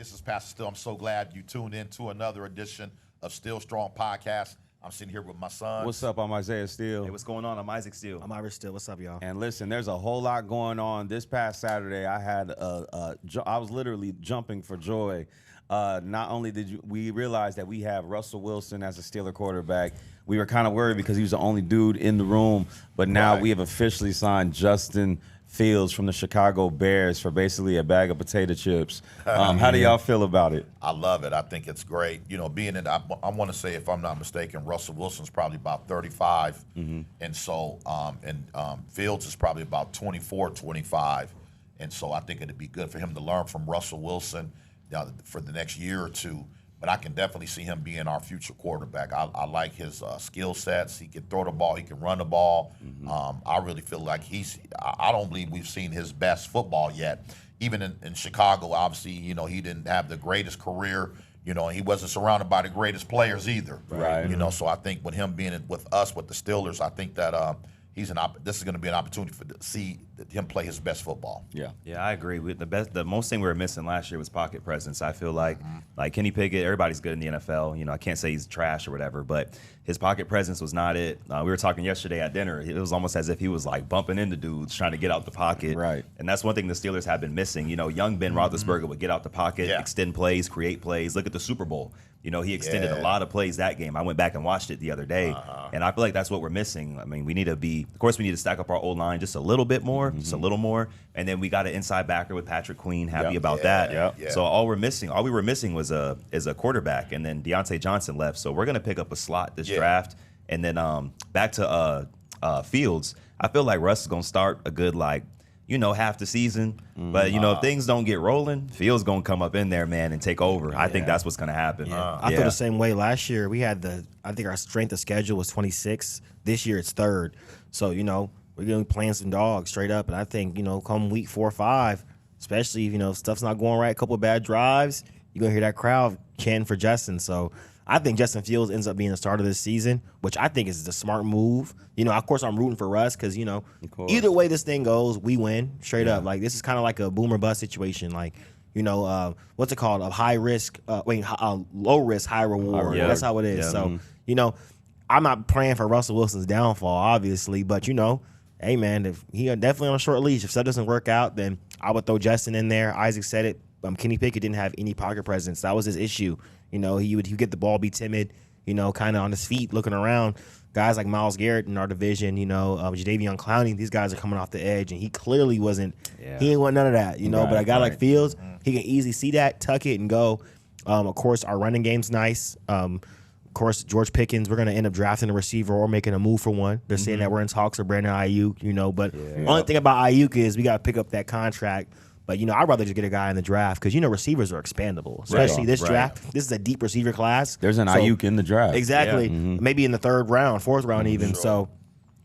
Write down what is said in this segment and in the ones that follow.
this is Pastor Steele. I'm so glad you tuned in to another edition of Still Strong Podcast. I'm sitting here with my son. What's up? I'm Isaiah Steele. Hey, what's going on? I'm Isaac Steele. I'm Irish Steele. What's up, y'all? And listen, there's a whole lot going on. This past Saturday, I was literally jumping for joy. Not only did we realize that we have Russell Wilson as a Steeler quarterback, we were kind of worried because he was the only dude in the room. But now we have officially signed Justin Fields from the Chicago Bears for basically a bag of potato chips. How do y'all feel about it? I love it. I think it's great. You know, being in, I want to say, if I'm not mistaken, Russell Wilson's probably about 35. And so, Fields is probably about 24, 25. And so I think it'd be good for him to learn from Russell Wilson for the next year or two. But I can definitely see him being our future quarterback. I like his skill sets. He can throw the ball. He can run the ball. I really feel like I don't believe we've seen his best football yet. Even in Chicago, obviously, you know, he didn't have the greatest career. You know, he wasn't surrounded by the greatest players either. Right. You know, so I think with him being with us, with the Steelers, I think that this is going to be an opportunity to see him play his best football. Yeah, I agree. The most thing we were missing last year was pocket presence. I feel like Kenny Pickett, everybody's good in the NFL. You know, I can't say he's trash or whatever, but his pocket presence was not it. We were talking yesterday at dinner. It was almost as if he was like bumping into dudes trying to get out the pocket. Right. And that's one thing the Steelers have been missing. You know, young Ben Roethlisberger would get out the pocket, extend plays, create plays. Look at the Super Bowl. You know, he extended a lot of plays that game. I went back and watched it the other day, and I feel like that's what we're missing. I mean, we need to stack up our O-line just a little bit more, just a little more, and then we got an inside backer with Patrick Queen. Happy about that. So all we were missing was a quarterback, and then Deontay Johnson left. So we're gonna pick up a slot this draft, and then back to Fields. I feel like Russ is gonna start a good half the season. But, if things don't get rolling, Fields going to come up in there, man, and take over. I think that's what's going to happen. I feel the same way. Last year, I think our strength of schedule was 26. This year, it's third. So, we're going to be playing some dogs straight up. And I think, come week 4 or 5, especially if, stuff's not going right, a couple of bad drives, you're going to hear that crowd chanting for Justin. So I think Justin Fields ends up being the starter this season, which I think is the smart move. Of course, I'm rooting for Russ because, either way this thing goes, we win straight up. Like, this is kind of like a boom or bust situation. Like, what's it called? A low risk, high reward. That's how it is. So, I'm not praying for Russell Wilson's downfall, obviously, but, hey, man, if he definitely on a short leash. If stuff doesn't work out, then I would throw Justin in there. Isaac said it. Kenny Pickett didn't have any pocket presence. That was his issue. He would get the ball, be timid, kind of on his feet, looking around. Guys like Myles Garrett in our division, Jadeveon Clowney, these guys are coming off the edge, and he clearly wasn't. He ain't want none of that, But a guy like Fields, he can easily see that, tuck it, and go. Of course, our running game's nice. Of course, George Pickens, we're going to end up drafting a receiver or making a move for one. They're saying that we're in talks with Brandon Ayuk, But only thing about Ayuk is we got to pick up that contract. But, I'd rather just get a guy in the draft because, receivers are expandable, especially this draft. This is a deep receiver class. There's an Ayuk in the draft. Exactly. Maybe in the 3rd round, 4th round even. So,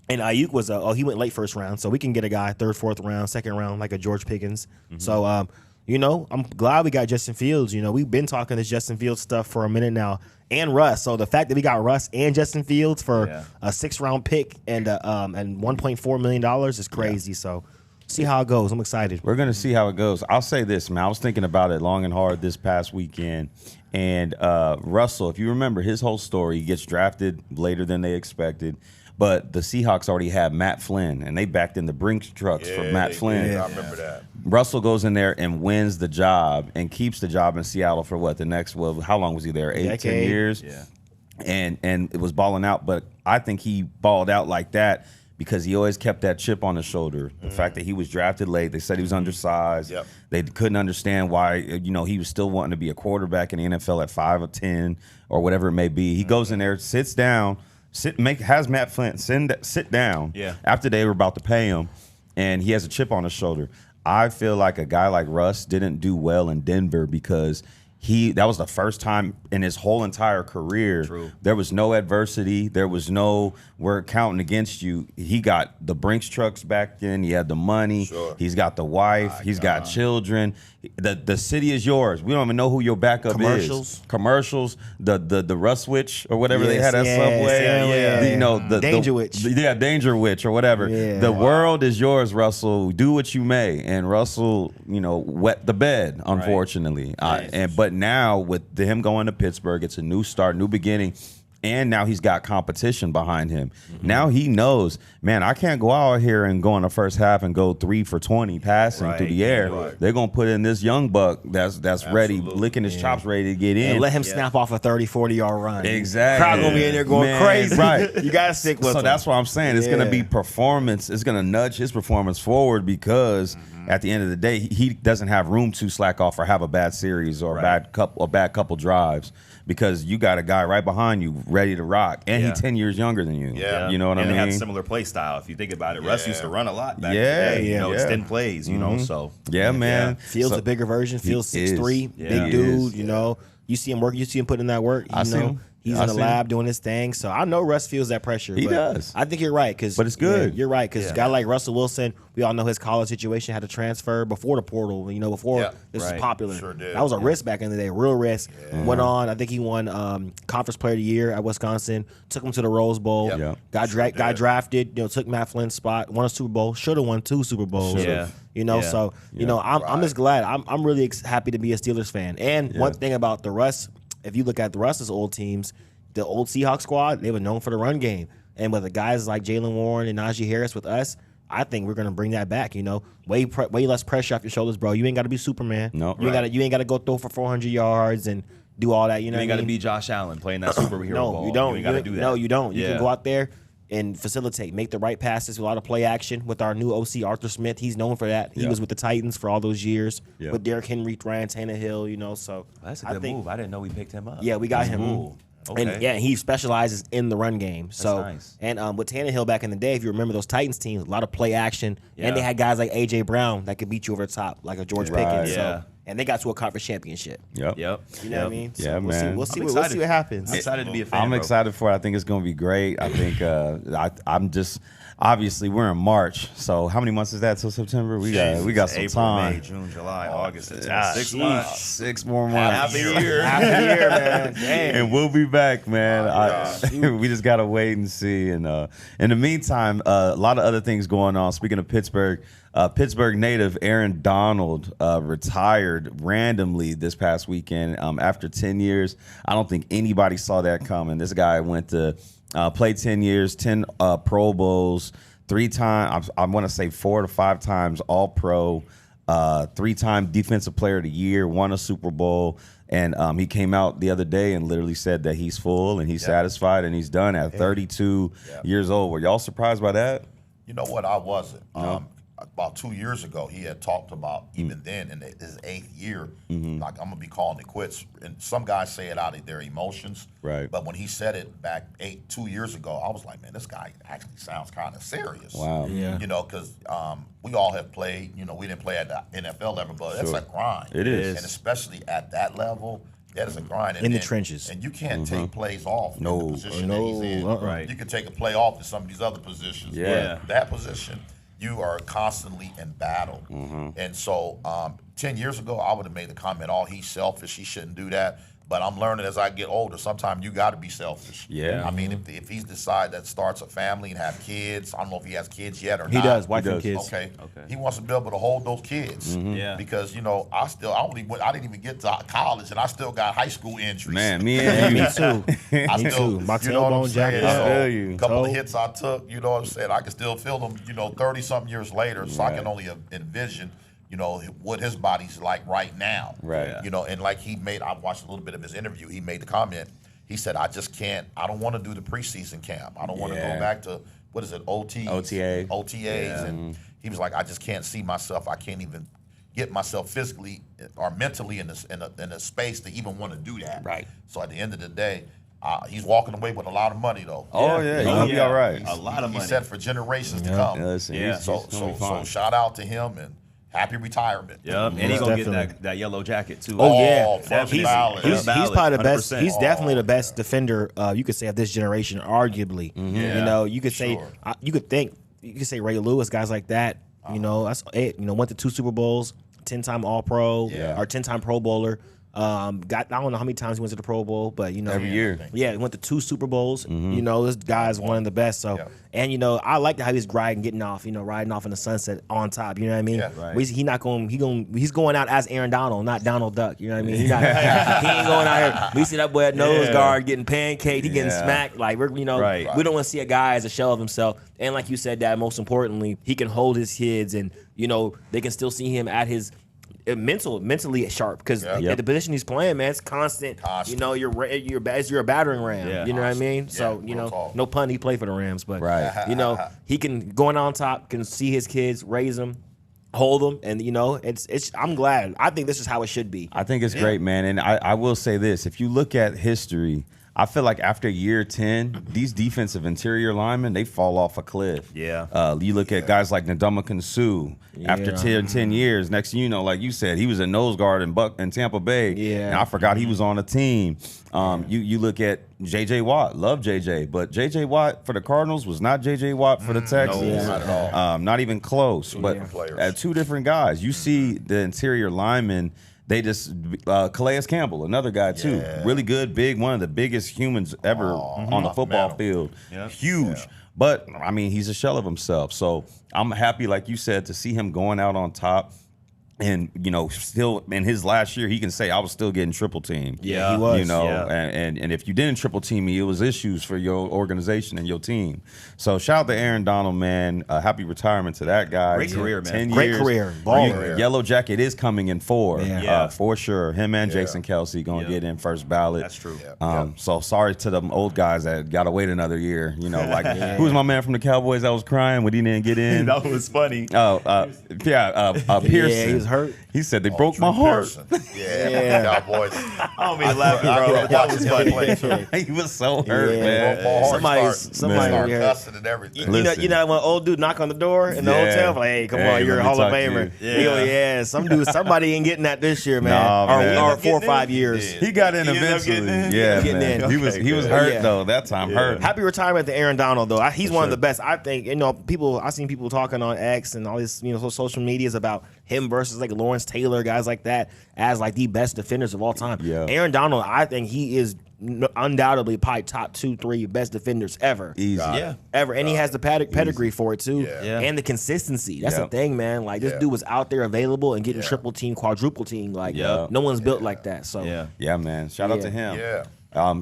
and Ayuk was he went late 1st round. So we can get a guy 3rd, 4th round, 2nd round like a George Pickens. So, I'm glad we got Justin Fields. We've been talking this Justin Fields stuff for a minute now. And Russ. So the fact that we got Russ and Justin Fields for a 6th round pick and $1.4 million is crazy. So see how it goes. I'm excited. We're going to see how it goes. I'll say this, man. I was thinking about it long and hard this past weekend. And Russell, if you remember his whole story, he gets drafted later than they expected. But the Seahawks already had Matt Flynn, and they backed in the Brinks trucks for Matt Flynn. Yeah, I remember that. Russell goes in there and wins the job and keeps the job in Seattle for what? How long was he there? 8, 10 years? Yeah. And it was balling out. But I think he balled out like that because he always kept that chip on his shoulder. The fact that he was drafted late, they said he was undersized. They couldn't understand why, he was still wanting to be a quarterback in the NFL at 5 or 10 or whatever it may be. He goes in there, sits down, has Matt Flint sit down after they were about to pay him, and he has a chip on his shoulder. I feel like a guy like Russ didn't do well in Denver because that was the first time in his whole entire career. There was no adversity. There was no we're counting against you. He got the Brinks trucks back then. He had the money. He's got the wife. He's got children. the city is yours. We don't even know who your backup is. Commercials, the Russ Witch or whatever they had at Subway. You know, the Danger Witch. Danger Witch or whatever. Yeah. The world is yours, Russell. Do what you may. And Russell, you know, wet the bed, unfortunately. But now with him going to Pittsburgh, it's a new start, new beginning. And now he's got competition behind him. Now he knows, man, I can't go out here and go in the first half and go 3 for 20 passing through the air. They're going to put in this young buck that's ready, licking his chops, ready to get in. And let him snap off a 30, 40-yard run. Exactly. Crowd going to be in there going crazy. Right. You got to stick with him. So that's what I'm saying. It's going to be performance. It's going to nudge his performance forward because at the end of the day, he doesn't have room to slack off or have a bad series or a bad couple drives. Because you got a guy right behind you ready to rock, and he's 10 years younger than you. Yeah. You know what I mean? And they have similar play style. If you think about it, Russ used to run a lot back in the day. You know, extend plays. You know, so man. Fields a bigger version. Fields 6'3", big dude. You know, you see him work. You see him put in that work. I see him. He's in the lab doing his thing. So I know Russ feels that pressure. He does. I think you're right. But it's good. You're right. Because a guy like Russell Wilson, we all know his college situation, had to transfer before the portal, you know, before this was popular. Sure did. That was a risk back in the day, real risk. Went on. I think he won Conference Player of the Year at Wisconsin, took him to the Rose Bowl, got drafted, you know, took Matt Flynn's spot, won a Super Bowl, should have won 2 Super Bowls. You know, so, you know, I'm just glad. I'm really happy to be a Steelers fan. And one thing about the Russ, if you look at the Russ's old teams, the old Seahawks squad, they were known for the run game. And with the guys like Jalen Warren and Najee Harris with us, I think we're gonna bring that back. You know, way less pressure off your shoulders, bro. You ain't got to be Superman. No, you ain't got to go throw for 400 yards and do all that. You know, you ain't got to be Josh Allen playing that superhero ball. You don't. You ain't got to do that. No, you don't. You can go out there and facilitate, make the right passes, a lot of play action with our new OC Arthur Smith. He's known for that. He was with the Titans for all those years with Derrick Henry, Ryan Tannehill. You know, so that's a good move. I didn't know we picked him up. Yeah, we got him. Cool. Okay. And he specializes in the run game. So, nice. And with Tannehill back in the day, if you remember those Titans teams, a lot of play action, and they had guys like A.J. Brown that could beat you over the top, like a George Pickens. So, and they got to a conference championship. Yep. You know what I mean? Yeah, so man. We'll see what happens. I'm excited to be a fan. I'm excited for it. I think it's going to be great. I think I'm just obviously we're in March, so how many months is that till September? We got some April, time. May, June, July, August, September. 6 months. 6 more months. Half a year. Half a year, man. Dang. And we'll be back, man. We just gotta wait and see. And in the meantime, a lot of other things going on. Speaking of Pittsburgh, Pittsburgh native Aaron Donald retired randomly this past weekend after 10 years. I don't think anybody saw that coming. This guy went to play 10 years, 10 Pro Bowls, 3 times, I want to say 4 to 5 times All-Pro, 3-time Defensive Player of the Year, won a Super Bowl. And he came out the other day and literally said that he's full and he's satisfied and he's done at 32 years old. Were y'all surprised by that? You know what? I wasn't. About 2 years ago, he had talked about even then in his 8th year, like I'm gonna be calling it quits. And some guys say it out of their emotions, right? But when he said it back 2 years ago, I was like, man, this guy actually sounds kind of serious. Wow. Yeah. You know, because we all have played. You know, we didn't play at the NFL level, but it's a grind. It is, and especially at that level. That is a grind. In the trenches. And you can't take plays off in the position that he's in. Right. You can take a play off in some of these other positions. Yeah. But that position, you are constantly in battle. And so 10 years ago, I would have made the comment, oh, he's selfish. He shouldn't do that. But I'm learning as I get older, sometimes you got to be selfish. Yeah. I mean, if he's decided that starts a family and have kids, I don't know if he has kids yet or not. He does, wife and kids. Okay. He wants to be able to hold those kids. Yeah. Because, you know, I didn't even get to college, and I still got high school injuries. Man, me and you. Me too. I still, My you know what I'm tailbone saying? jacket. I feel you. A couple of hits I took, you know what I'm saying? I can still feel them, you know, 30-something years later. So I can only envision, you know, what his body's like right now. Right. You know, and like I watched a little bit of his interview. He made the comment. He said, I don't want to do the preseason camp. I don't want to go back to, what is it, OTAs. And he was like, I just can't see myself. I can't even get myself physically or mentally in a space to even want to do that. Right. So at the end of the day, he's walking away with a lot of money, though. Oh, yeah. He'll be all right. A lot of money. He said for generations to come. So shout out to him and happy retirement. Yep, and he's gonna get that yellow jacket too. Oh yeah, first he's ballot. probably the best. 100%. He's definitely the best defender you could say of this generation, arguably. You know, you could say you could say Ray Lewis, guys like that. You know, went to 2 Super Bowls, 10-time All-Pro Yeah. or 10-time Pro Bowler. I don't know how many times he went to the Pro Bowl, but Every year. Yeah, he went to 2 Super Bowls. This guy's one of the best. So, and I like how he's getting off. Riding off in the sunset on top. You know what I mean? Yeah, right. He's going out as Aaron Donald, not Donald Duck. You know what I mean? He ain't going out here. We see that boy at nose guard getting pancaked. He getting smacked. Like we don't want to see a guy as a shell of himself. And like you said, Dad, most importantly, he can hold his kids, and they can still see him at his mentally sharp, because at the position he's playing, man, it's constant. You're a battering ram. Yeah. You know what I mean? So no pun, he played for the Rams, but he can go on top, can see his kids, raise them, hold them, and it's. I'm glad. I think this is how it should be. I think it's great, man. And I will say this: if you look at history, I feel like after year 10, these defensive interior linemen, they fall off a cliff. Yeah. You look at guys like Ndamukong Suh. After 10 years, next thing you know, like you said, he was a nose guard in Tampa Bay. Yeah. And I forgot he was on a team. You look at J.J. Watt. Love J.J. But J.J. Watt for the Cardinals was not J.J. Watt for the Texans. No, not at all. Not even close. But players. 2 different guys. You see the interior linemen. They just Calais Campbell, another guy too, really good, big, one of the biggest humans ever on the football field, huge. But I mean, he's a shell of himself. So I'm happy, like you said, to see him going out on top. And still in his last year, he can say I was still getting triple teamed. Yeah, he was. And if you didn't triple team me, it was issues for your organization and your team. So shout out to Aaron Donald, man. Happy retirement to that guy. Great career, man. 10 Great years. career. Baller. Yellow jacket is coming in 4. Yeah. For sure. Him and Jason Kelsey gonna get in first ballot. That's true. So sorry to them old guys that gotta wait another year. Who was my man from the Cowboys that was crying when he didn't get in? That was funny. Pearson. Yeah, he was hurt. He said they broke my heart. Yeah, Cowboys. I don't mean laughing, bro. That was funny. He was so hurt, Yeah. man. Somebody yeah. cussing and everything. Listen. You know when old dude knock on the door in the Yeah. hotel, like, hey, come Hey, on, you're let a me Hall of talk to Famer. you. He go, somebody ain't getting that this year, man. Nah, man. Or 4 or 5 years. He got in He ended up eventually. getting in? Yeah, Getting man. in. He was Okay, hurt Yeah. though. That time hurt. Happy retirement to Aaron Donald, though. He's one of the best. I think I've seen people talking on X and all this social medias about him versus like Lawrence Taylor, guys like that, as like the best defenders of all time. Yeah. Aaron Donald, I think he is undoubtedly probably top 2-3 best defenders ever. Easy. Ever. And he has the pedigree for it too. Yeah. And the consistency. That's Yep. the thing, man. Like this dude was out there available and getting triple team, quadruple team. Like no one's built like that. So Yeah, man. Shout out to him. Yeah.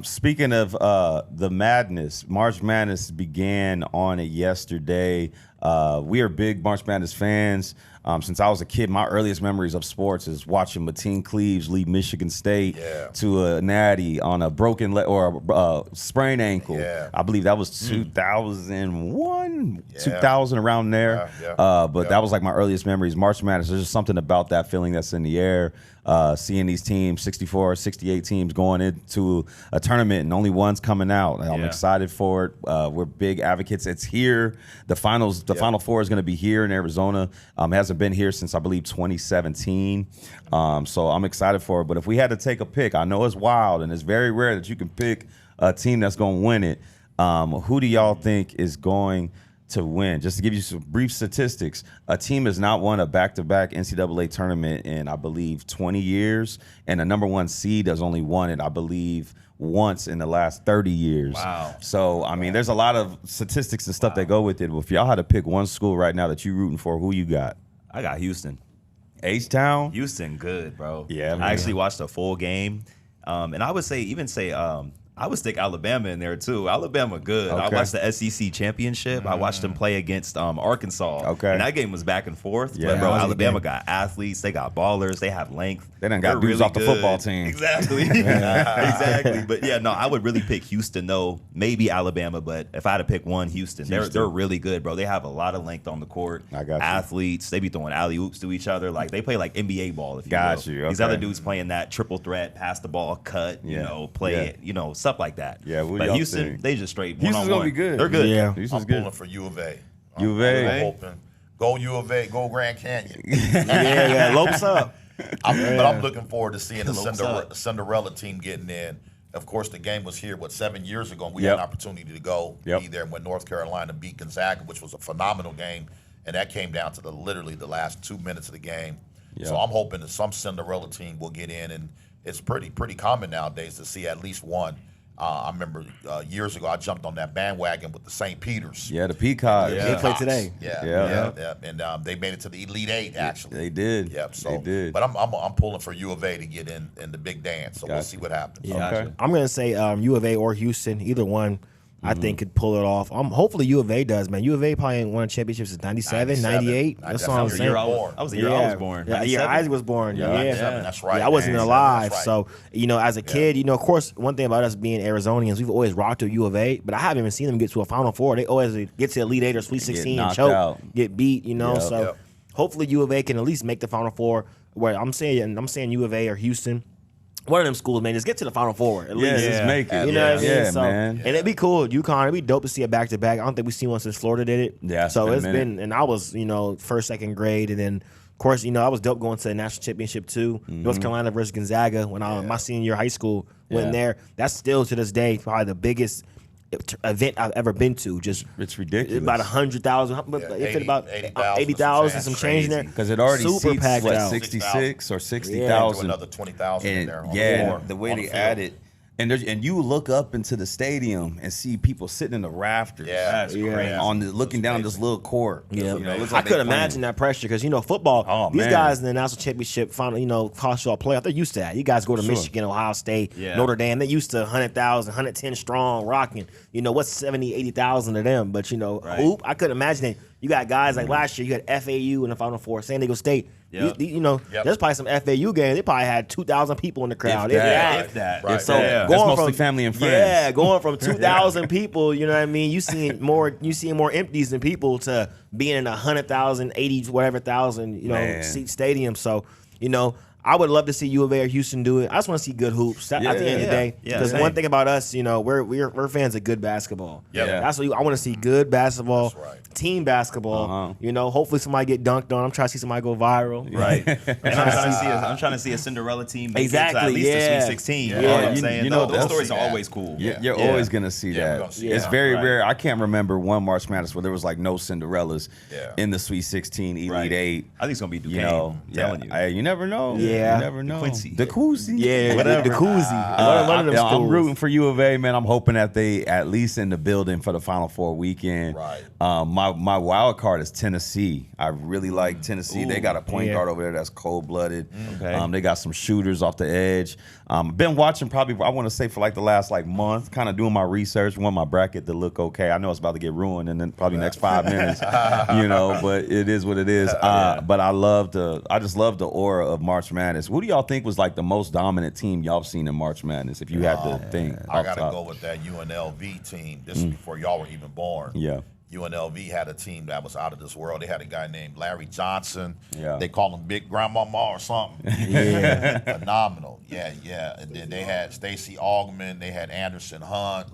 Speaking of the madness, March Madness began on it yesterday. We are big March Madness fans. Since I was a kid, my earliest memories of sports is watching Mateen Cleaves lead Michigan State to a natty on a broken leg or a sprained ankle. Yeah. I believe that was 2001, 2000, around there. But that was like my earliest memories. March Madness, there's just something about that feeling that's in the air. Seeing these teams, 64, 68 teams going into a tournament and only one's coming out. I'm excited for it. We're big advocates. It's here. The Final Four is going to be here in Arizona. It hasn't been here since, I believe, 2017. So I'm excited for it. But if we had to take a pick, I know it's wild and it's very rare that you can pick a team that's going to win it. Who do y'all think is going to win? Just to give you some brief statistics, a team has not won a back-to-back NCAA tournament in, I believe, 20 years, and a number 1 seed has only won it, I believe, once in the last 30 years. Wow. So, I mean, there's a lot of statistics and stuff that go with it. But if y'all had to pick one school right now that you're rooting for, who you got? I got Houston. H-Town? Houston, good, bro. Yeah, man. I actually watched a full game, and I would say I would stick Alabama in there too. Alabama good. I Okay. watched the SEC championship. I watched them play against Arkansas. Okay. And that game was back and forth. Yeah. But bro, That was a good Alabama game. got athletes. They got ballers. They have length. They done got They're dudes really off the good. football team. Exactly. Exactly. But yeah, no, I would really pick Houston though. Maybe Alabama, but if I had to pick one, Houston. They're really good, bro. They have a lot of length on the court. I got you. Athletes. They be throwing alley oops to each other. Like they play like NBA ball. If you Got will. you. These Okay. other dudes playing that triple threat, pass the ball, cut. Play Yeah. it. Stuff like that. Yeah, what do but y'all Houston, think? they just straight Houston's one-on-one. gonna be good. They're good. Yeah. Houston's I'm good. pulling for U of A. U of A. I'm hoping. Go U of A. Go Grand Canyon. yeah, lopes up. But I'm looking forward to seeing the Lopes up. Cinderella team getting in. Of course, the game was here, 7 years ago, and we Yep. had an opportunity to go Yep. be there when North Carolina beat Gonzaga, which was a phenomenal game, and that came down to literally the last 2 minutes of the game. So I'm hoping that some Cinderella team will get in, and it's pretty common nowadays to see at least one. I remember years ago I jumped on that bandwagon with the St. Peters. Yeah, the Peacocks. They play today. Yeah. And they made it to the Elite Eight actually. They did. Yep. So, they did. But I'm pulling for U of A to get in the big dance. So we'll see what happens. Yeah. Okay. I'm gonna say U of A or Houston, either one. I think could pull it off. Hopefully U of A does, man. U of A probably ain't won championships since 97, 98. That's all I'm saying. I was the year I was born. Yeah, the year Isaac was born. Yeah. That's right. Yeah, I wasn't alive. That's right. So, as a kid, of course, one thing about us being Arizonians, we've always rocked to U of A, but I haven't even seen them get to a Final Four. They always get to Elite Eight or Sweet 16 and choke, get beat, So hopefully U of A can at least make the Final Four. Where I'm saying U of A or Houston. One of them schools, man, just get to the Final Four at least. Just make it. You know what I mean? Yeah, So, man. And it'd be cool. UConn, it'd be dope to see a back-to-back. I don't think we've seen one since Florida did it. Yeah, so it's been, and I was, first, second grade, and then, of course, I was dope going to the national championship too. North Carolina versus Gonzaga when I was my senior year of high school. Went there. That's still to this day probably the biggest event I've ever been to. Just it's ridiculous. About 100,000. It fit about 80,000 some change in there. Because it already super seats packed out. 66 or 60,000. Another 20,000 in there. Yeah, the way they added. And you look up into the stadium and see people sitting in the rafters. Yeah, that's crazy. Looking down this little court. Yeah, looks I like could imagine that pressure because football. These man. guys in the national championship final, college football playoff, they're used to that. You guys go to Michigan, Ohio State, Notre Dame. They're used to 100,000, 110 strong, rocking. What's 70, 80,000 of them? But hoop, I couldn't imagine that. You got guys like last year. You had FAU in the Final Four, San Diego State. Yep. There's probably some FAU games. They probably had 2,000 people in the crowd. If that. Right. So that's mostly family and friends. Yeah, going from 2,000 people, you know what I mean? You seeing more empties than people to being in 100,000, 80 whatever thousand, seat stadium. So, I would love to see U of A or Houston do it. I just want to see good hoops at the end of the day. Because one thing about us, we're fans of good basketball. That's what I want to see. Good basketball, team basketball. Hopefully somebody get dunked on. I'm trying to see somebody go viral. Right. And I'm trying to see a Cinderella team make it to at least the Sweet 16. You know what I'm saying? Those stories are always cool. You're always going to see that. It's very rare. I can't remember one March Madness where there was no Cinderellas in the Sweet 16, Elite 8. I think it's going to be Duquesne. I'm telling you. You never know. Yeah. You never know. The Quincy. Yeah, whatever. The koozie. One of them schools. I'm rooting for U of A, man. I'm hoping that they at least in the building for the Final Four weekend. Right. My wild card is Tennessee. I really like Tennessee. They got a point guard over there that's cold-blooded. Okay. They got some shooters off the edge. I've been watching probably, I want to say, for the last month, kind of doing my research, want my bracket to look okay. I know it's about to get ruined in probably next 5 minutes, but it is what it is. But I just love the aura of March Madness. Who do y'all think was the most dominant team y'all have seen in March Madness? If you had to think, I got to go with that UNLV team. This is before y'all were even born. Yeah. UNLV had a team that was out of this world. They had a guy named Larry Johnson. Yeah. They called him Big Grandmama or something. Yeah. Phenomenal. Yeah. And then they had Stacey Augman. They had Anderson Hunt,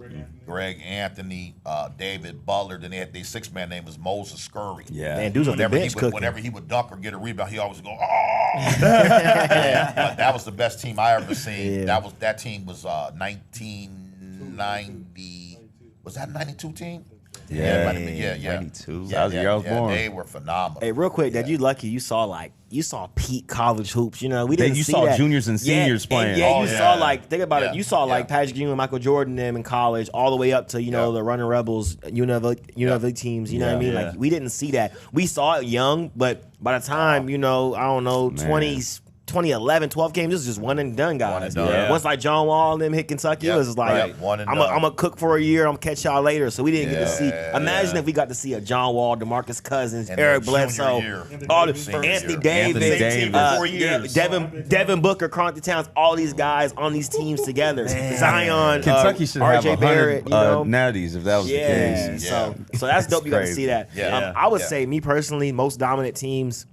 Greg Anthony, David Butler. Then they had their six-man name was Moses Scurry. Yeah. Man, dudes on the bench cooking. Whenever he would dunk or get a rebound, he always would go, oh. But that was the best team I ever seen. Yeah. That team was 1990. Was that a 92 team? Yeah. 92. That was the year I was born. They were phenomenal. Hey, real quick, that you lucky you saw peak college hoops. We didn't see saw that. juniors and seniors playing. You saw think about it. You saw Patrick Ewing, Michael Jordan, them in college, all the way up to the Running Rebels, UNLV teams. You know what I mean? Yeah. We didn't see that. We saw it young, but by the time I don't know, 2011, 12 games, this is just one and done, guys. One and done. Yeah. Once John Wall and them hit Kentucky, it was just one and I'm done. going to cook for a year, I'm going to catch y'all later. So we didn't get to see. Imagine if we got to see a John Wall, DeMarcus Cousins, And Eric their Bledsoe, junior year. all the Senior Anthony year. Davis, Anthony Davis. 4 years. Devin Booker, Carlton Towns, all these guys on these teams together. Zion, Kentucky should have RJ 100 Barrett, natties if that was the case. So that's dope. You got to crazy. see that. Yeah. I would say, me personally, most dominant teams.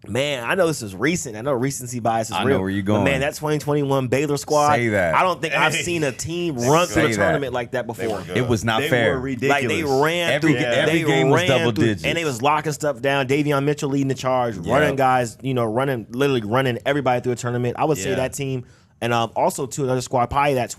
Man, I know this is recent. I know recency bias is I real. know where you're going. But man, that 2021 Baylor squad. Say that. I don't think I've seen a team run through Say a that. tournament like that before. It was not They fair. were ridiculous. Like they ran Every through. every they game was ran double through, digits. and they was locking stuff down. Davion Mitchell leading the charge, running guys. Literally running everybody through a tournament. I would say that team, and also to another squad, probably that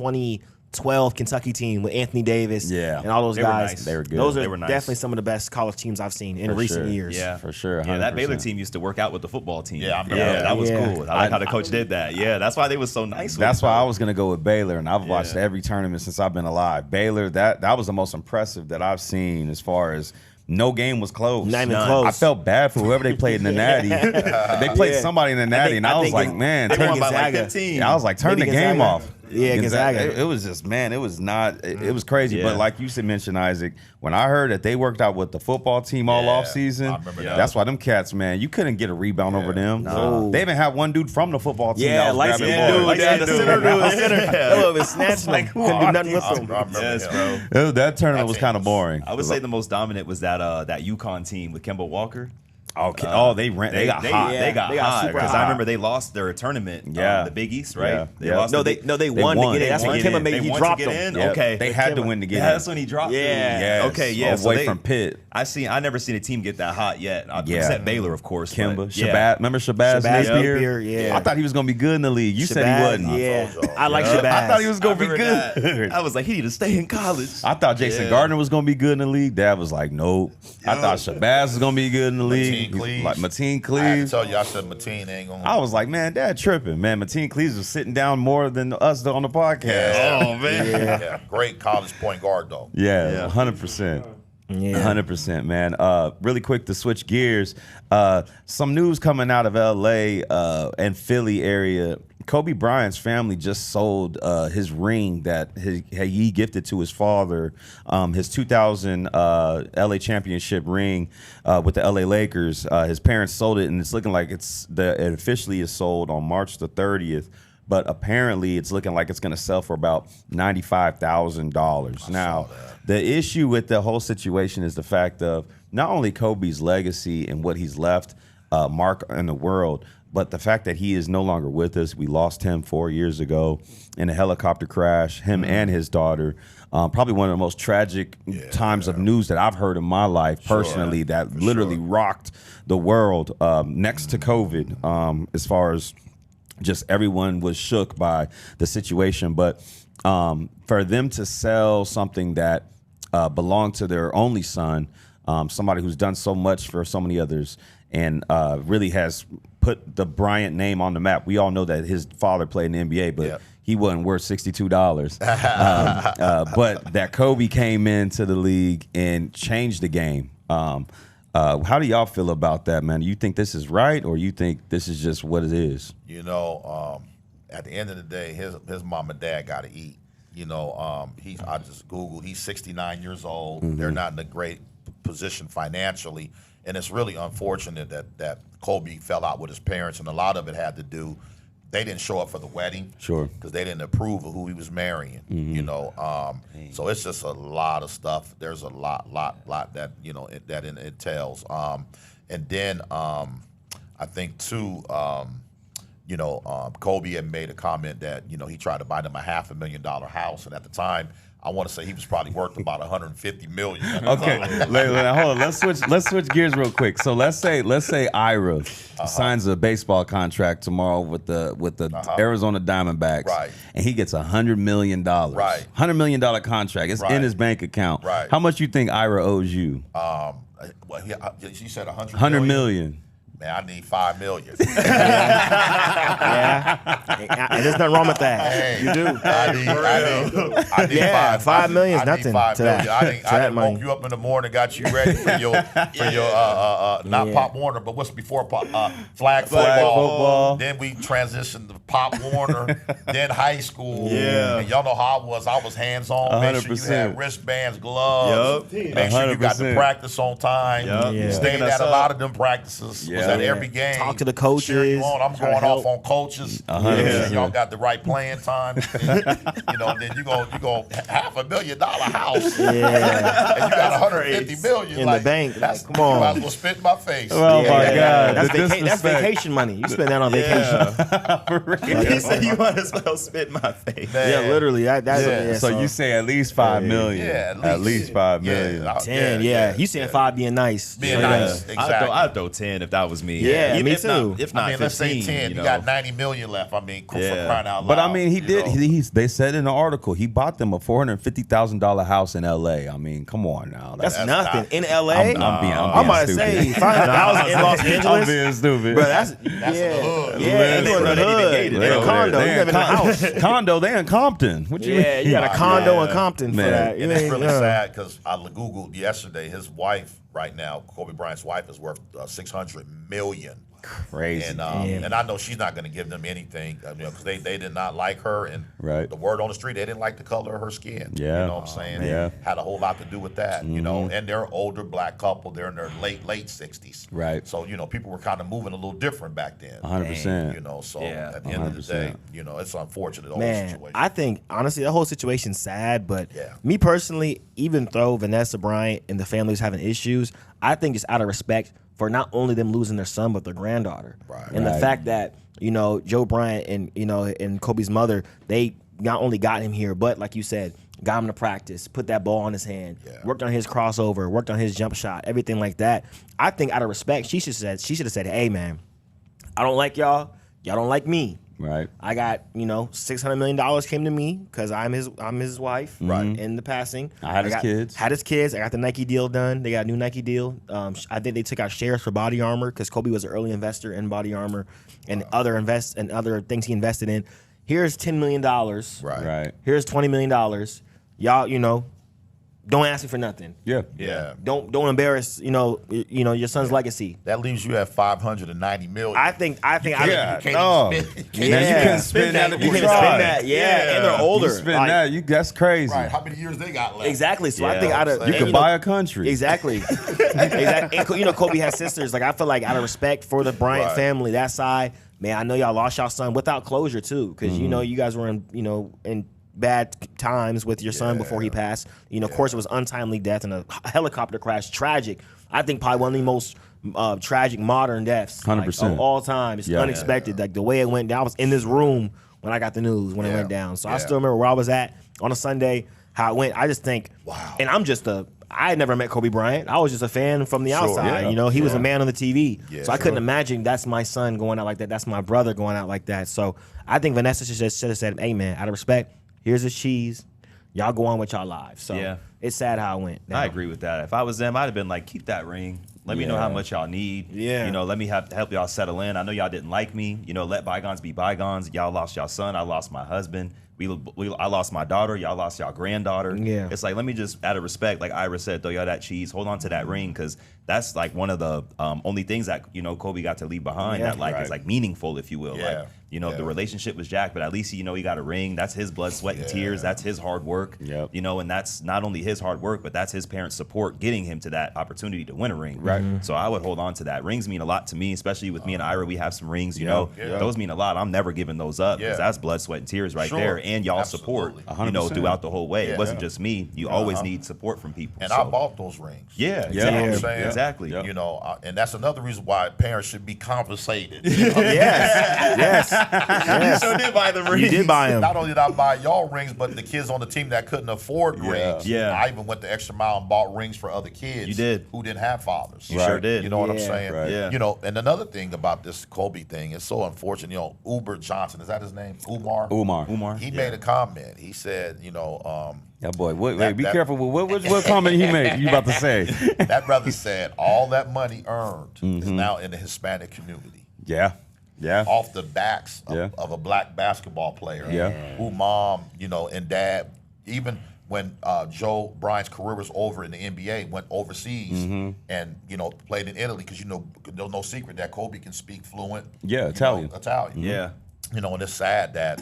12 Kentucky team with Anthony Davis Yeah. and all those They were guys. nice. They were good. Those They are were nice. definitely some of the best college teams I've seen in recent sure. years. Yeah, For sure, Yeah, that Baylor 100%. team used to work out with the football team. Yeah, I remember that. that was Yeah. cool. I like how the coach did that. Yeah, that's why they was so nice. with That's it, why I though. was gonna go with Baylor, and I've watched Yeah. every tournament since I've been alive. Baylor, that was the most impressive that I've seen as far as no game was close. Not even None. close. I felt bad for whoever they played in the Natty. They played Yeah. somebody in the Natty, and I was think like, it's- man, They turn won by like Gonzaga. 15. Yeah, I was like, turn Maybe the game Gonzaga. off. Yeah, Gonzaga. It was just, man, it was not. It was crazy. Yeah. But like you said, mentioned Isaac, when I heard that they worked out with the football team all Yeah, off season, I remember that. that's why them cats, man, you couldn't get a rebound over them. No. They even had one dude from the football team. Yeah, that was light grabbing skinned balls. dude. Yeah, the center dude. Yeah. That was snatching them. Couldn't do nothing with I them. remember Yes, him. bro. That tournament was That kind of team was- boring. I would say the most dominant was that UConn team with Kemba Walker. Okay. They ran. They got hot. They got They got hot super because hot. I remember they lost their tournament. Yeah. The Big East, right? Yeah. They Yeah. lost. No, the they won won. to get in. That's They when won to Kemba get made in. he They dropped won to them. get in? Yep. Okay. They had to win to get Yeah, in. that's when he dropped. Yeah. them. Yes. Okay. Yeah. Away from Pitt. I never seen a team get that hot yet. Yeah. Except Baylor, of course. Kimba, but Shabazz. yeah. Remember Shabazz Shabazz Napier? Napier, yeah. I thought he was gonna be good in the league. You said he Shabazz, wasn't. Yeah, told y'all. I like Yeah. Shabazz. I thought he was I gonna be remember good. that. I was like, he need to stay in college. I thought Jason Yeah. Gardner was gonna be good in the league. Dad was like, nope. I thought Shabazz was gonna be good in the league. Cleaves. Like Mateen I had to Cleaves. tell you, I said Mateen ain't gonna. I was like, man, Dad tripping. Man, Mateen Cleaves was sitting down more than us on the podcast. Yeah. Oh man. Yeah, great college point guard though. Yeah, 100%. Yeah. 100%, man. Really quick to switch gears. Some news coming out of LA and Philly area. Kobe Bryant's family just sold his ring that he gifted to his father, his 2000 LA championship ring with the LA Lakers. His parents sold it, and it's looking like it officially is sold on March the 30th. But apparently, it's looking like it's going to sell for about $95,000. Now, the issue with the whole situation is the fact of not only Kobe's legacy and what he's left mark in the world, but the fact that he is no longer with us. We lost him 4 years ago in a helicopter crash, him and his daughter. Probably one of the most tragic times of news that I've heard in my life personally, that literally rocked the world next to COVID as far as just everyone was shook by the situation. But for them to sell something that belonged to their only son, somebody who's done so much for so many others and really has put the Bryant name on the map. We all know that his father played in the NBA, but he wasn't worth $62. But that Kobe came into the league and changed the game. How do y'all feel about that, man? Do you think this is right, or you think this is just what it is? You know, at the end of the day, his mom and dad got to eat. You know, I just Googled. He's 69 years old. Mm-hmm. They're not in a great position financially, and it's really unfortunate that Kobe fell out with his parents, and a lot of it had to do. They didn't show up for the wedding, Sure, because they didn't approve of who he was marrying. You know, so it's just a lot of stuff. There's a lot that that it entails. And then I think too, Kobe had made a comment that he tried to buy them a $500,000 house, and at the time, I want to say he was probably worth about $150 million. Okay, hold on. Let's switch gears real quick. So let's say Ira signs a baseball contract tomorrow with the Arizona Diamondbacks, Right. And he gets $100 million, Right. $100 million contract. It's in Right. his bank account. Right. How much you think Ira owes you? Well, she said $100 $100 million. Man, I need $5 million. And there's nothing wrong with that. Hey, You do. I need Yeah, $5 million is I need nothing $5 to million. that- I to that didn't money. woke you up in the morning, got you ready for your not Pop Warner, but what's before flag football. Then we transitioned to Pop Warner, then high school. Yeah. And y'all know how I was. I was hands on. Make sure you 100%. had wristbands, gloves. Yup. Make sure you got to 100%. practice on time. Yup. Yeah. Stayed Sticking us at a up. lot of them practices. Was at every game. Talk to the coaches, Cheer you on. I'm try to going off help. on coaches. 100%. Y'all got the right playing time. Then you go $500,000 house. Yeah. And you got $150 million In the bank. That's Come on. You might as well spit in my face. Oh my God, That's, the that's disrespect. vacation money. You spend that on vacation. He said you might as well spit in my face. Man. Yeah, literally. So you say at least $5 million? Yeah, at least $5 million. Yeah, 10, yeah. You saying 5 being nice. Being So, nice. yeah. Exactly. I'd throw 10 if that was was me. Yeah, me if too. Not, if not, I mean, let's say 15, 10. you You know. got 90 million left. I mean, for crying out loud. But I mean, he you did. know. They said in the article he bought them a $450,000 house in L.A. I mean, come on now. That's That's nothing not- in LA. I'm being I'm about to stupid. say 500,000 in Los I'm Angeles. being stupid. Bro, that's in the hood. Yeah, you in the hood. In a condo. You live in a house. Condo. They in Compton. What you Yeah, mean? you got a condo in Compton for Man. that. And it's really sad because I Googled yesterday. His wife, right now, Kobe Bryant's wife, is worth $600 million. Crazy. And I know she's not going to give them anything, because they did not like her, and Right. the word on the street, they didn't like the color of her skin. Yeah. You know what I'm saying? Yeah. It had a whole lot to do with that. You know, and they're an older black couple. They're in their late 60s. Right. So people were kind of moving a little different back then. 100%. You know, so Yeah. at the end of the day, 100%. it's unfortunate. The whole Man, situation. I think honestly the whole situation's sad, but Yeah. me personally, even though Vanessa Bryant and the family was having issues, I think it's out of respect for not only them losing their son but their granddaughter, Right. and the Right. fact that Joe Bryant and and Kobe's mother, they not only got him here, but like you said, got him to practice, put that ball on his hand, Yeah. worked on his crossover, worked on his jump shot, everything like that. I think out of respect, she should have said, "Hey man, I don't like y'all. Y'all don't like me. Right. I got $600 million came to me because I'm his wife. Right. In the passing, I had his kids. Had his kids. I got the Nike deal done. They got a new Nike deal. I think they took out shares for Body Armor because Kobe was an early investor in Body Armor and other things he invested in. Here's $10 million. Right. Right. Here's $20 million. Y'all, don't ask me for nothing. Yeah. Yeah. Don't embarrass your son's legacy. That leaves you at 590 million. I think Yeah. You can't No. even spend- Man, you Yeah. can spend that if You you can try. spend that, yeah, and they're older. You spend Like, that. That's crazy. Right. How many years they got left? Exactly. So Yeah. I think out of You You could buy a country. Exactly. Exactly. And, Kobe has sisters. Like I feel like out of respect for the Bryant Right. family, that side, man, I know y'all lost y'all son without closure too, because Mm-hmm. you guys were in bad times with your son before he passed. Of course, it was untimely death and a helicopter crash. Tragic. I think probably one of the most tragic modern deaths, 100%. of all time. It's Yeah. unexpected. Like the way it went down. I was in this room when I got the news when it Yeah. went down. So I Yeah. still remember where I was at on a Sunday, how it went. I just think, Wow. And I had never met Kobe Bryant. I was just a fan from the outside. yeah, He was a man on the TV. Yeah, so I couldn't sure. imagine that's my son going out like that. That's my brother going out like that. So I think Vanessa should have said, "Hey man, out of respect, here's his cheese. Y'all go on with y'all lives." So Yeah. it's sad how it went. I agree with that. If I was them, I'd have been like, keep that ring. Let me know Yeah. how much y'all need. Yeah. Let me help y'all settle in. I know y'all didn't like me. Let bygones be bygones. Y'all lost y'all son. I lost my husband. I lost my daughter. Y'all lost y'all granddaughter. Yeah. It's like, let me just, out of respect, like Ira said, throw y'all that cheese. Hold on to that ring, because that's like one of the only things that Kobe got to leave behind Yeah. that like Right. is like meaningful, if you will. Yeah. Like Yeah. the relationship was jacked, but at least he got a ring. That's his blood, sweat, and tears. That's his hard work. Yep. And that's not only his hard work, but that's his parents' support getting him to that opportunity to win a ring. Right. So I would hold on to that. Rings mean a lot to me, especially with me and Ira. We have some rings. Yeah. Those mean a lot. I'm never giving those up because Yeah. that's blood, sweat, and tears right Sure. there, and y'all Absolutely. support. 100%. Throughout the whole way. Yeah. It wasn't just me. You always need support from people. And so. I bought those rings. Yeah, You know exactly. what I'm saying? Exactly. Yep. And that's another reason why parents should be compensated. Yes. Yes. So did buy the rings. You did buy him. Not only did I buy y'all rings, but the kids on the team that couldn't afford rings. Yeah. I even went the extra mile and bought rings for other kids. You did. Who didn't have fathers. You sure did. You know what I'm Yeah. saying? Right. Yeah. And another thing about this Kobe thing is so unfortunate. Uber Johnson, is that his name? Umar. He made a comment. He said, Yeah, boy. Wait, That- be that- careful. What comment he made? You about to say? that brother said all that money earned is Mm-hmm. now in the Hispanic community. Yeah. Yeah. Off the backs of, Yeah. of a black basketball player. Yeah. Who mom, and dad, even when Joe Bryant's career was over in the NBA, went overseas Mm-hmm. and, played in Italy because, there's no secret that Kobe can speak fluent. Yeah, Italian. Italian. Yeah. And it's sad that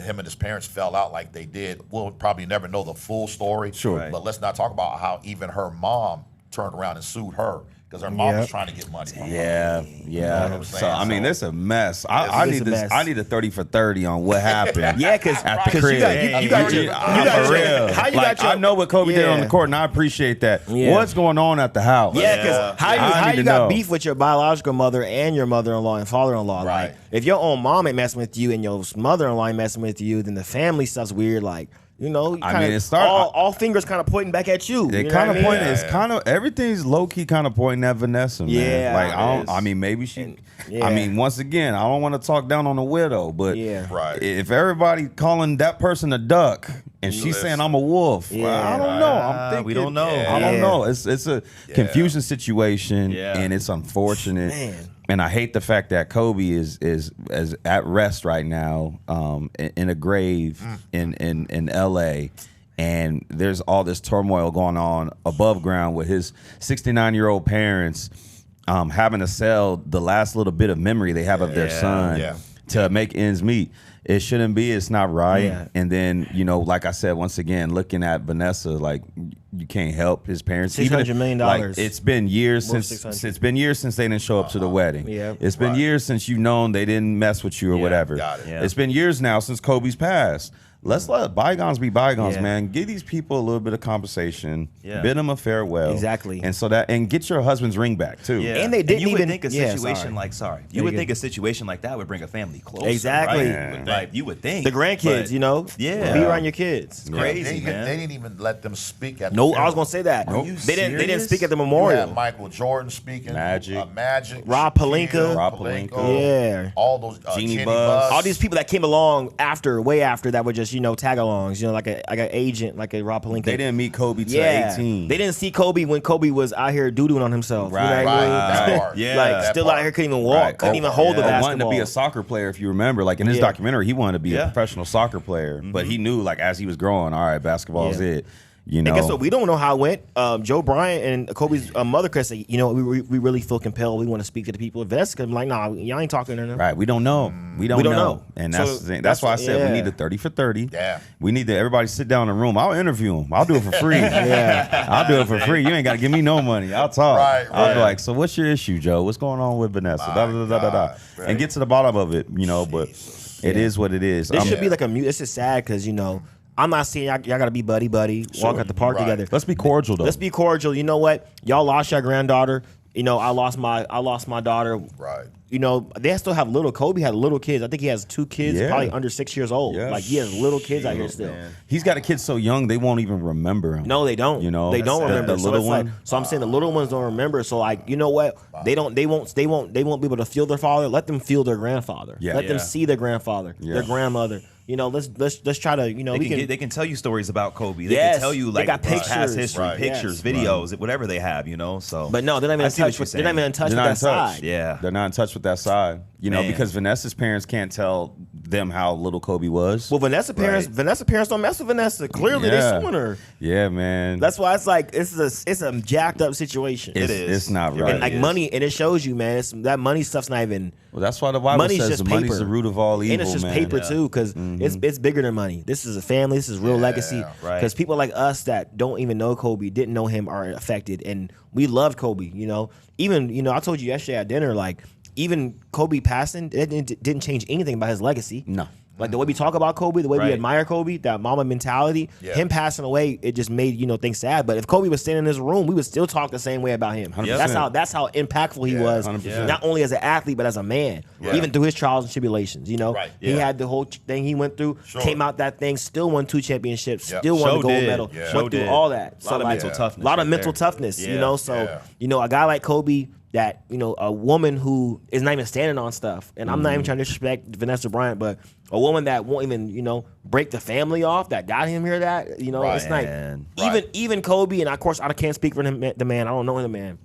him and his parents fell out like they did. We'll probably never know the full story. Sure. Right. But let's not talk about how even her mom turned around and sued her because her mom was trying to get money from her. Yeah, yeah. what I'm So saying? I mean, So- it's a mess. I It's need a this. mess. I need a 30 for 30 on what happened. Yeah, because at the crib. you got your, For real. how you Like, got your, I know what Kobe did on Yeah. the court, and I appreciate that. Yeah. What's going on at the house? Yeah, because I how need you to got know. beef with your biological mother and your mother-in-law and father-in-law? Right. Like, if your own mom ain't messing with you and your mother-in-law ain't messing with you, then the family stuff's weird. Like, You know, I mean, it started all fingers kind of pointing back at you. They kind of pointing. It's kind of everything's low key kind of pointing at Vanessa, man. Yeah, like I mean, maybe she. Yeah. I mean, once again, I don't want to talk down on the widow, but Right. if everybody calling that person a duck and she's saying I'm a wolf, well, I don't know. I'm thinking we don't know. I don't know. It's a confusing situation, and it's unfortunate. Man. And I hate the fact that Kobe is at rest right now, in a grave in L.A. And there's all this turmoil going on above ground with his 69-year-old parents having to sell the last little bit of memory they have of their son to make ends meet. It shouldn't be. It's not right. Yeah. And then, like I said, once again, looking at Vanessa, like you can't help his parents. $600 million. Like, it's been years since they didn't show up to the wedding. Yeah. It's been years since you've known they didn't mess with you or whatever. Got it. It's been years now since Kobe's passed. Let's let bygones be bygones, man. Give these people a little bit of compensation. Bid them a farewell. Exactly. And get your husband's ring back too. Yeah. And they didn't you even would think a situation you would think a situation like that would bring a family closer. Exactly. Right? Like you would think the grandkids, be around your kids. It's crazy, man. They didn't even let them speak at the No, funeral. I was gonna say that. Are you They didn't serious? speak at the You memorial. had Michael Jordan speaking, Magic. Shaquille Rob Pelinka. Rob Pelinka. Yeah. all those Genie Kenny Buzz. All these people that came along way after that were just tag-alongs, like an agent, like a Rob Pelinka. They didn't meet Kobe till 18. They didn't see Kobe when Kobe was out here doo-dooing on himself. Right. You know what I mean? That part. Yeah. Like that still part. out here couldn't even walk, couldn't even hold the But basketball. wanting to be a soccer player, if you remember, like in his documentary, he wanted to be a professional soccer player, but he knew, like, as he was growing, all right, basketball is it. And guess what? We don't know how it went. Joe Bryant and Kobe's mother could say, we really feel compelled. We want to speak to the people. Vanessa could be like, nah, y'all ain't talking to them. Right, we don't know. We don't know. And that's the thing. That's why I said we need a 30 for 30. Yeah. We need to everybody sit down in a room. I'll interview them. I'll do it for free. I'll do it for free. You ain't got to give me no money. I'll talk. I'll be like, so what's your issue, Joe? What's going on with Vanessa? And get to the bottom of it, but it is what it is. This should be like a mute. This is sad because, I'm not saying y'all got to be buddy, walk at the park together. Let's be cordial, though. Let's be cordial. You know what? Y'all lost your granddaughter. I lost my daughter. Right. They still have little. Kobe had little kids. I think he has 2 kids, probably under 6 years old. Yeah. Like he has little kids out here still. Man. He's got a kid so young they won't even remember him. No, they don't. They don't remember. The little one. So I'm saying the little ones don't remember. So like, you know what? They won't be able to feel their father. Let them feel their grandfather. Yeah. Let them see their grandfather, their grandmother. Let's try to They can tell you stories about Kobe. They Yes, can tell you they like got past pictures. history, Right. pictures, Yes. videos, whatever they have, So, But no, they're not even I in see what touch. you're They're not even in touch They're with not that in touch. side. yeah, They're not in touch with that side, Man. because Vanessa's parents can't tell them how little Kobe was. Well, Vanessa parents don't mess with Vanessa. Clearly, they suing her. Yeah, man. That's why it's like it's a jacked up situation. It's, is. It's not It right. And like money, and it shows you, man. That money stuff's not even. Well, that's why the Bible Money's says just the money's paper. the root of all evil, And it's just man. paper too, because it's bigger than money. This is a family. This is real legacy. right. Because people like us that don't even know Kobe, didn't know him, are affected, and we love Kobe. Even I told you yesterday at dinner, like even Kobe passing, it didn't change anything about his legacy. No. Like the way we talk about Kobe, the way we Right. admire Kobe, that mama mentality, Yeah. him passing away, it just made things sad. But if Kobe was standing in this room, we would still talk the same way about him. 100%. That's how impactful he was, 100%. not only as an athlete but as a man. Yeah. Even through his trials and tribulations, Right. he had the whole thing he went through, Sure. came out that thing, still won 2 championships, Yep. still won Sure the gold did. medal, Yeah. went Sure through did. all that. A lot of mental toughness. A lot of right mental there. toughness, Yeah. So a guy like Kobe, that a woman who is not even standing on stuff, and I'm not even trying to disrespect Vanessa Bryant, but a woman that won't even break the family off that got him here. That it's like Man. even Kobe, and of course I can't speak for him, the man. I don't know the man,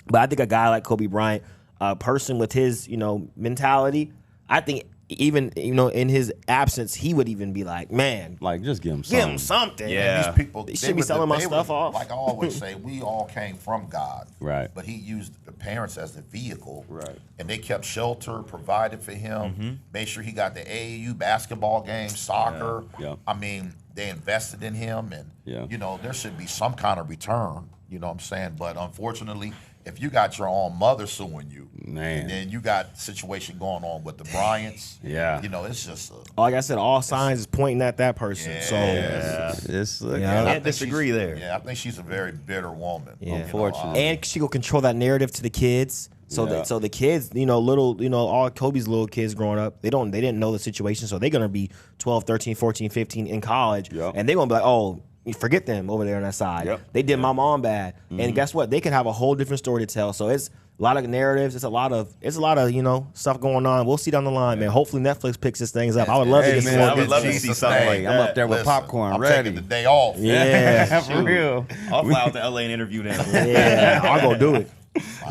but I think a guy like Kobe Bryant, a person with his mentality, I think even in his absence, he would even be like, man, Like, just give him give something. him something. Yeah. These people They should be selling my stuff off. Like I always say, we all came from God. Right. But he used the parents as the vehicle. Right. And they kept shelter, provided for him, made sure he got the AAU basketball games, soccer. Yeah. I mean, they invested in him, and Yeah. there should be some kind of return. You know what I'm saying? But unfortunately, if you got your own mother suing you, Man. and then you got situation going on with the Bryants, Yeah. it's just Like I said, all signs is pointing at that person. So It's I Can't think disagree she's- there. Yeah, I think she's a very bitter woman. Yeah. Unfortunately. and she will control that narrative to the kids. So the kids, all Kobe's little kids growing up, they didn't know the situation, so they're gonna be 12, 13, 14, 15 in college, and they're gonna be like, oh, forget them over there on that side. They did my mom bad, and guess what? They could have a whole different story to tell. So it's a lot of narratives. It's a lot of stuff going on. We'll see down the line, man. Hopefully Netflix picks this things up. I would love to get some more. I would love to see something like that. I'm up there with popcorn I'm ready. taking the day off. Yeah, for real. I'll fly out to LA and interview them. Yeah, I'll go do it.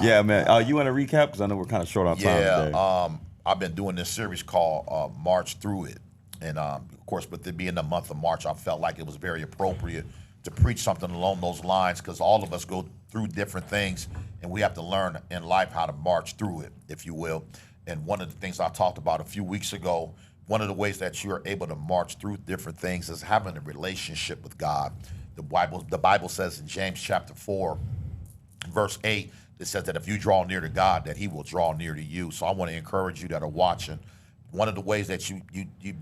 Yeah, man. You want to recap? Because I know we're kind of short on time today. I've been doing this series called March Through It. And, of course, with it being the month of March, I felt like it was very appropriate to preach something along those lines because all of us go through different things, and we have to learn in life how to march through it, if you will. And one of the things I talked about a few weeks ago, one of the ways that you are able to march through different things is having a relationship with God. The Bible says in James chapter 4, verse 8, it says that if you draw near to God, that he will draw near to you. So I want to encourage you that are watching. One of the ways that you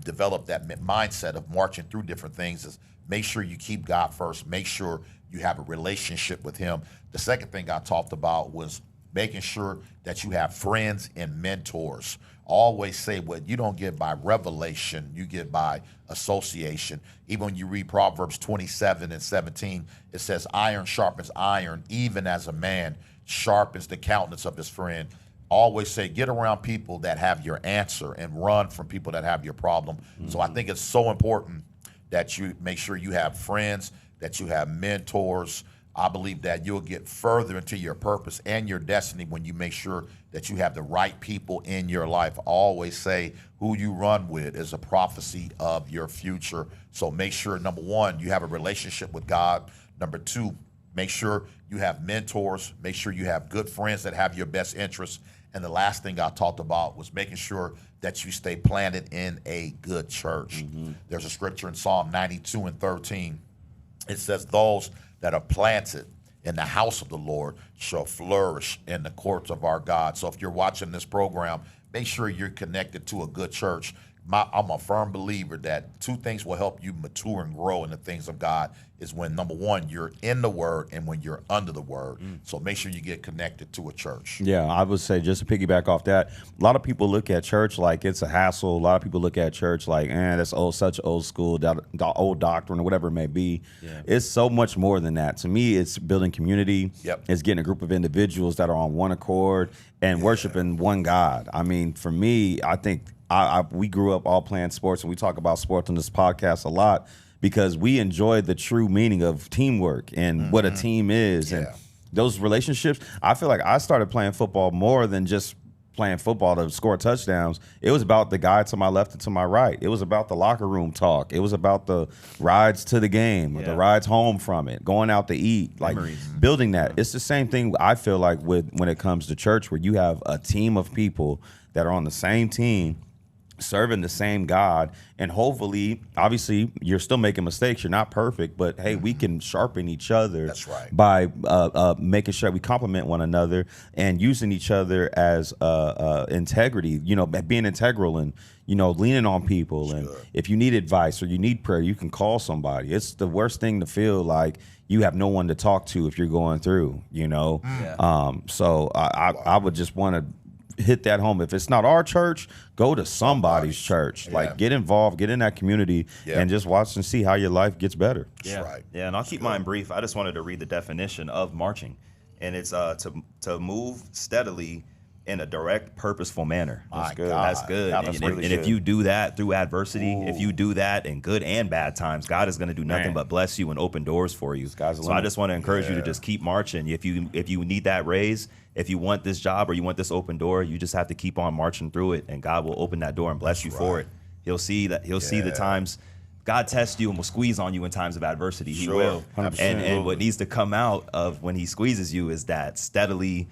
develop that mindset of marching through different things is make sure you keep God first. Make sure you have a relationship with him. The second thing I talked about was making sure that you have friends and mentors. Always say what you don't get by revelation, you get by association. Even when you read Proverbs 27 and 17, it says, iron sharpens iron, even as a man sharpens the countenance of his friend. Always say, get around people that have your answer and run from people that have your problem. So I think it's so important that you make sure you have friends, that you have mentors. I believe that you'll get further into your purpose and your destiny when you make sure that you have the right people in your life. I always say who you run with is a prophecy of your future. So make sure, number one, you have a relationship with God. Number two, make sure you have mentors. Make sure you have good friends that have your best interests. And the last thing I talked about was making sure that you stay planted in a good church. There's a scripture in Psalm 92 and 13. It says, those that are planted in the house of the Lord shall flourish in the courts of our God. So if you're watching this program, make sure you're connected to a good church. I'm a firm believer that two things will help you mature and grow in the things of God is when, number one, you're in the Word and when you're under the Word. So make sure you get connected to a church. Yeah, I would say, just to piggyback off that, a lot of people look at church like it's a hassle. A lot of people look at church like, that's such old school, old doctrine or whatever it may be. Yeah. It's so much more than that. To me, it's building community. It's getting a group of individuals that are on one accord and worshiping one God. I mean, for me, I think we grew up all playing sports, and we talk about sports on this podcast a lot because we enjoy the true meaning of teamwork and what a team is. And those relationships, I feel like I started playing football more than just playing football to score touchdowns. It was about the guy to my left and to my right. It was about the locker room talk. It was about the rides to the game, the rides home from it, going out to eat, like building that. It's the same thing I feel like when it comes to church, where you have a team of people that are on the same team, serving the same God, and hopefully, obviously, you're still making mistakes. You're not perfect, but hey, we can sharpen each other. That's right. By making sure we complement one another and using each other as integrity. Being integral and leaning on people. Sure. And if you need advice or you need prayer, you can call somebody. It's the worst thing to feel like you have no one to talk to if you're going through. So I would just want to hit that home. If it's not our church, go to somebody's church. Like, get involved, get in that community, and just watch and see how your life gets better. Yeah, right. Yeah, and I'll keep mine brief. I just wanted to read the definition of marching, and it's to move steadily in a direct, purposeful manner. That's good. That's good. And if you do that through adversity, if you do that in good and bad times, God is going to do nothing but bless you and open doors for you. So I just want to encourage you to just keep marching. If you need that raise, if you want this job or you want this open door, you just have to keep on marching through it, and God will open that door and bless you for it. He'll see the times God tests you and will squeeze on you in times of adversity. He will. 100%. And what needs to come out of when he squeezes you is that steady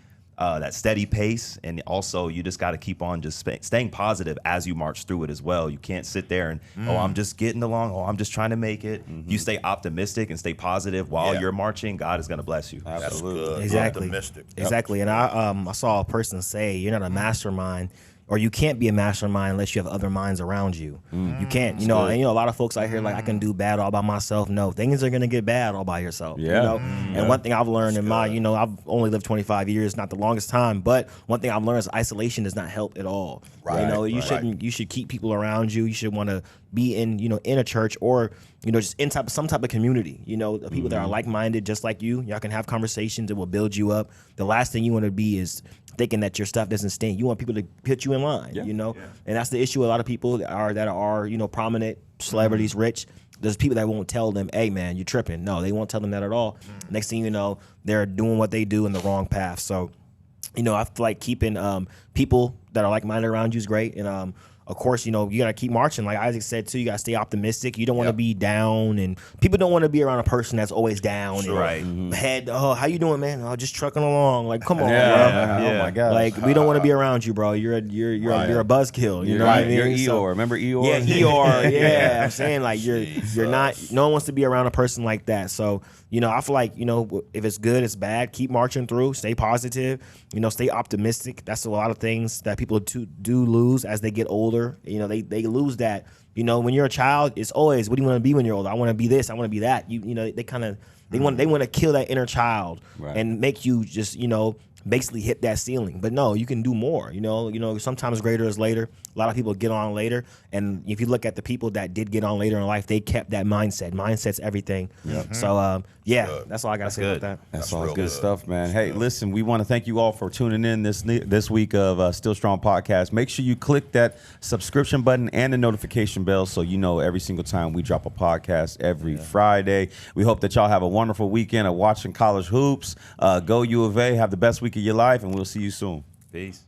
pace, and also you just got to keep on just staying positive as you march through it as well. You can't sit there and I'm just getting along, I'm just trying to make it. You stay optimistic and stay positive while you're marching. God is going to bless you. Absolutely. Exactly. Optimistic. Exactly. And I saw a person say, you're not a mastermind, or you can't be a mastermind unless you have other minds around you. You can't, you know, and a lot of folks out here like I can do bad all by myself. No, things are gonna get bad all by yourself. Yeah. You know? And one thing I've learned in my, I've only lived 25 years, not the longest time, but one thing I've learned is isolation does not help at all. Right. You know, you should keep people around you. You should want to be in, in a church or, just in some type of community, the people that are like-minded, just like you. Y'all can have conversations that will build you up. The last thing you want to be is thinking that your stuff doesn't stink. You want people to put you in line, and that's the issue. A lot of people that are prominent, celebrities, rich. There's people that won't tell them, hey man, you're tripping. No, they won't tell them that at all. Next thing you know, they're doing what they do in the wrong path. So, I feel like keeping people that are like-minded around you is great. And of course, you got to keep marching. Like Isaac said, too, you got to stay optimistic. You don't want to be down, and people don't want to be around a person that's always down. And head, how you doing, man? Oh, just trucking along. Like, come on, bro. Oh, my God. Like, we don't want to be around you, bro. You're a buzzkill. You know what I mean? You're Eeyore. Remember Eeyore? Yeah, Eeyore. Yeah, I'm saying, like, you're not, no one wants to be around a person like that. So, I feel like, if it's good, it's bad. Keep marching through. Stay positive. Stay optimistic. That's a lot of things that people do lose as they get older. They lose that. When you're a child, it's always, what do you want to be when you're older? I want to be this. I want to be that. They want to kill that inner child and make you just basically hit that ceiling. But no, you can do more. Sometimes greater is later. A lot of people get on later, and if you look at the people that did get on later in life, they kept that mindset. Mindset's everything. So that's all I gotta say about that. That's all good stuff, man. Hey, listen, we want to thank you all for tuning in this week of Still Strong Podcast. Make sure you click that subscription button and the notification bell so you know every single time we drop a podcast every Friday. We hope that y'all have a wonderful weekend of watching college hoops. Go U of A. Have the best week of your life, and we'll see you soon. Peace.